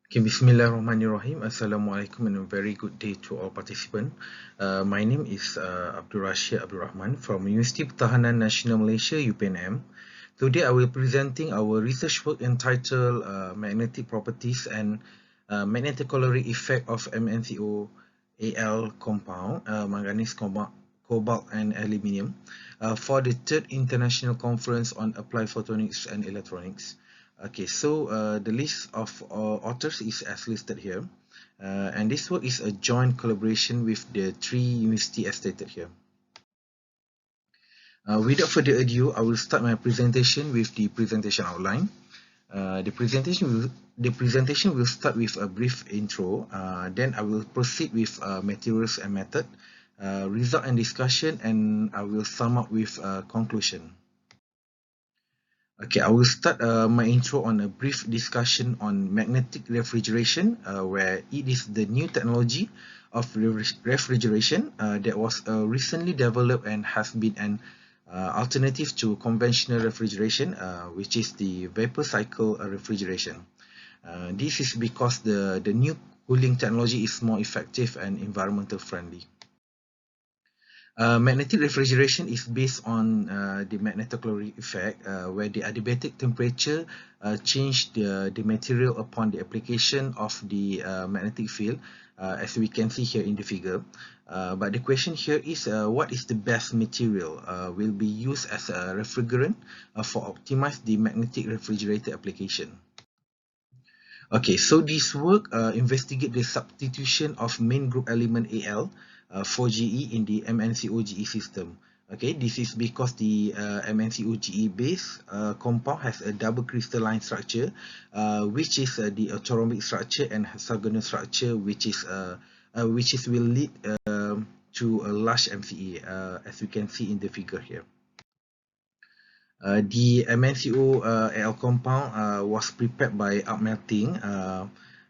Okay, Bismillahirrahmanirrahim. Assalamualaikum and a very good day to all participants. My name is Abdul Rashid Abdul Rahman from University Pertahanan Nasional Malaysia UPNM. Today I will presenting our research work entitled Magnetic Properties and Magnetic Caloric Effect of MnCO-Al compound, manganese, cobalt and aluminium for the third International Conference on Applied Photonics and Electronics. Okay, so the list of authors is as listed here, and this work is a joint collaboration with the three universities as stated here. Without further ado, I will start my presentation with the presentation outline. The presentation will start with a brief intro. Then I will proceed with materials and method, result and discussion, and I will sum up with conclusion. Okay, I will start my intro on a brief discussion on magnetic refrigeration, where it is the new technology of refrigeration that was recently developed and has been an alternative to conventional refrigeration, which is the vapor cycle refrigeration. This is because the new cooling technology is more effective and environmental friendly. Magnetic refrigeration is based on the magnetocaloric effect, where the adiabatic temperature change the material upon the application of the magnetic field, as we can see here in the figure. But the question here is, what is the best material will be used as a refrigerant for optimize the magnetic refrigerator application? Okay, so this work investigate the substitution of main group element Al for Ge in the MnCO-Ge system. Okay, this is because the MnCO-Ge base compound has a double crystalline structure, which is the atomic structure, and hexagonal structure, which will lead to a large MCE, as you can see in the figure here. The MnCO-Al compound was prepared by upmelting,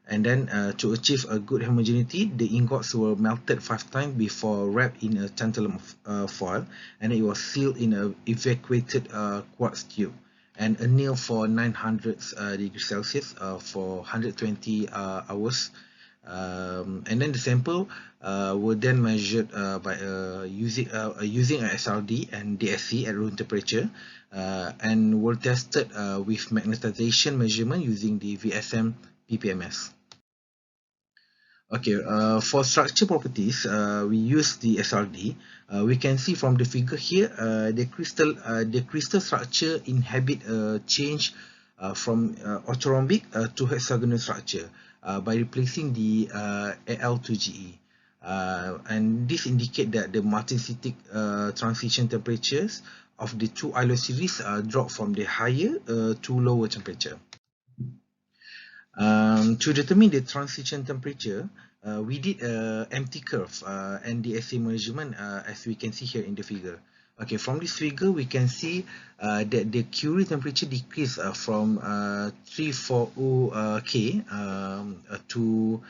and then to achieve a good homogeneity, the ingots were melted 5 times before wrapped in a tantalum foil, and it was sealed in a evacuated quartz tube and annealed for 900 degrees Celsius for 120 hours. And then the sample were then measured by using a SRD and DSC at room temperature, and were tested with magnetization measurement using the VSM PPMS. Okay, for structure properties, we use the SRD. We can see from the figure here, the crystal structure inhabit a change from orthorhombic to hexagonal structure by replacing the Al to Ge. And this indicate that the multicyclic transition temperatures of the two alloy series drop from the higher to lower temperature. To determine the transition temperature, we did a empty curve and the assay measurement, as we can see here in the figure. Okay, from this figure we can see that the Curie temperature decreased from 340 K to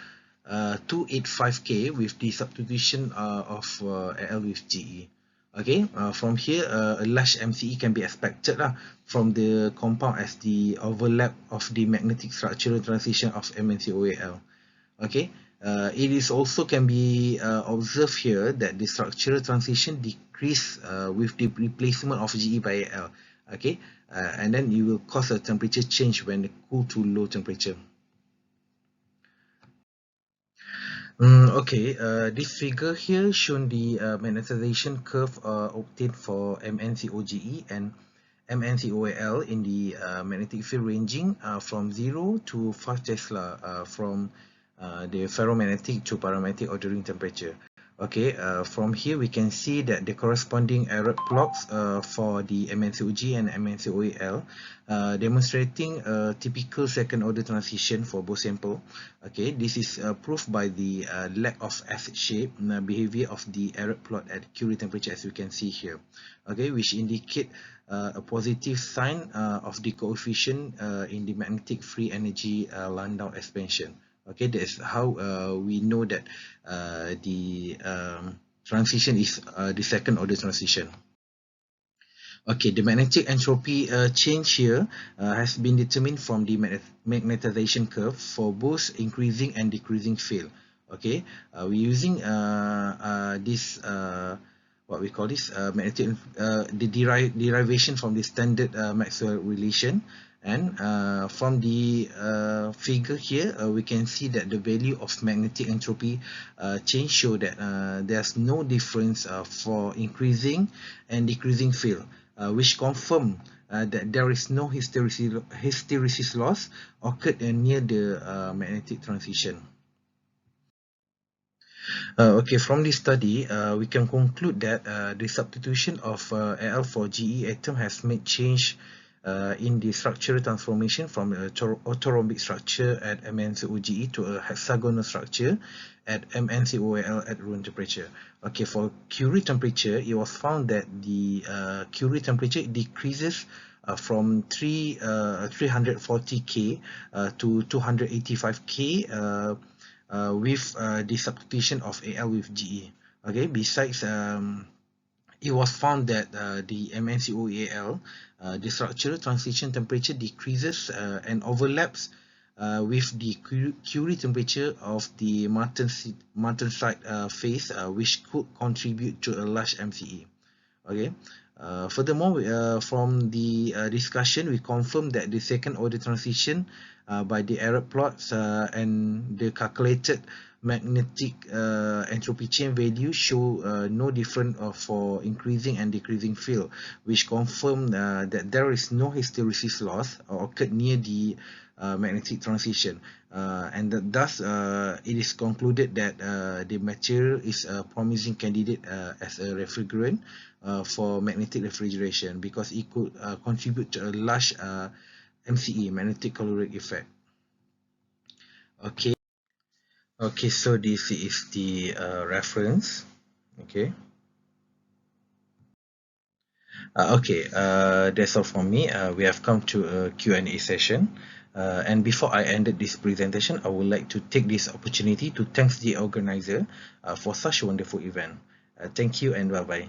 285 K with the substitution of Al with Ge. Okay, from here a large MCE can be expected from the compound as the overlap of the magnetic structural transition of MnCO-Al. Okay, it is also can be observed here that the structural transition decrease with the replacement of Ge by Al. Okay, and then it will cause a temperature change when cool to low temperature. Okay, this figure here shown the magnetization curve obtained for MnCO-Ge and MnCO-Al in the magnetic field ranging from 0 to 5 Tesla from the ferromagnetic to paramagnetic ordering temperature. Okay, from here we can see that the corresponding error plots for the MnCO-Ge and MnCO-Al demonstrating a typical second order transition for both sample. Okay, this is proved by the lack of acid shape behavior of the error plot at Curie temperature, as you can see here. Okay, which indicate a positive sign of the coefficient in the magnetic free energy Landau expansion. Okay, that's how we know that the transition is the second order transition. Okay, the magnetic entropy change here has been determined from the magnetization curve for both increasing and decreasing field. Okay, we're using this what we call this magnetic the derivation from the standard Maxwell relation, and from the figure here we can see that the value of magnetic entropy change show that there's no difference for increasing and decreasing field, which confirm that there is no hysteresis loss occurred near the magnetic transition. Okay, from this study, we can conclude that the substitution of Al for Ge atom has made change in the structural transformation from a orthorhombic structure at MnCoGe to a hexagonal structure at MnCoAl at room temperature. Okay, for Curie temperature, it was found that the Curie temperature decreases from 340 K to 285 K with the substitution of Al with Ge. Okay, besides it was found that the MnCoAl, the structural transition temperature decreases and overlaps with the Curie temperature of the Martensite phase, which could contribute to a large MCE. Okay. Furthermore, from the discussion, we confirm that the second order transition by the error plots and the calculated magnetic entropy chain value show no different for increasing and decreasing field, which confirm that there is no hysteresis loss occurred near the magnetic transition, and thus it is concluded that the material is a promising candidate as a refrigerant for magnetic refrigeration, because it could contribute to a large MCE, magnetic caloric effect. Okay. Okay, so this is the reference. Okay. Okay, that's all from me. We have come to a Q&A session. And before I ended this presentation, I would like to take this opportunity to thank the organizer for such a wonderful event. Thank you and bye-bye.